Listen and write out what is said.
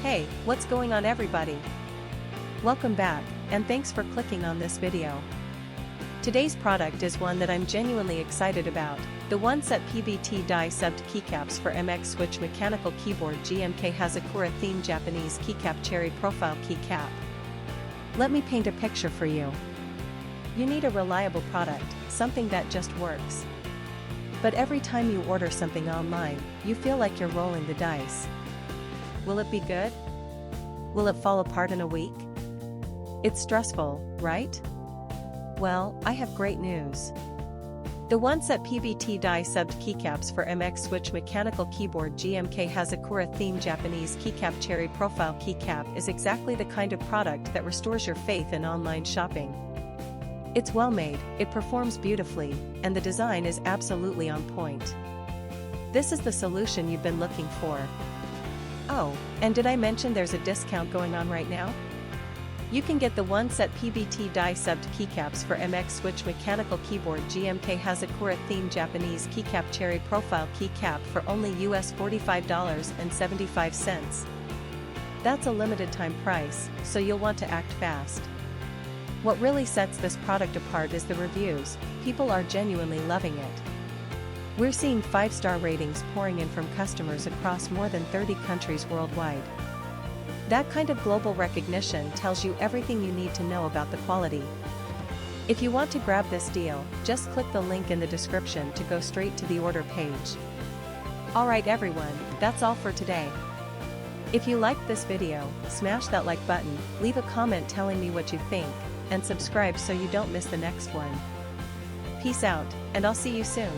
Hey, what's going on everybody? Welcome back, and thanks for clicking on this video. Today's product is one that I'm genuinely excited about, the one-set PBT die-subbed keycaps for MX Switch Mechanical Keyboard GMK Hazakura Theme Japanese Keycap Cherry Profile Keycap. Let me paint a picture for you. You need a reliable product, something that just works. But every time you order something online, you feel like you're rolling the dice. Will it be good? Will it fall apart in a week? It's stressful, right? Well, I have great news. The one-set PBT die-subbed keycaps for MX Switch Mechanical Keyboard GMK Hazakura Theme Japanese Keycap Cherry Profile Keycap is exactly the kind of product that restores your faith in online shopping. It's well made, it performs beautifully, and the design is absolutely on point. This is the solution you've been looking for. Oh, and did I mention there's a discount going on right now? You can get the one-set PBT die-subbed keycaps for MX Switch Mechanical Keyboard GMK Hazakura Theme Japanese Keycap Cherry Profile Keycap for only US $45.75. That's a limited time price, so you'll want to act fast. What really sets this product apart is the reviews. People are genuinely loving it. We're seeing 5-star ratings pouring in from customers across more than 30 countries worldwide. That kind of global recognition tells you everything you need to know about the quality. If you want to grab this deal, just click the link in the description to go straight to the order page. Alright everyone, that's all for today. If you liked this video, smash that like button, leave a comment telling me what you think, and subscribe so you don't miss the next one. Peace out, and I'll see you soon.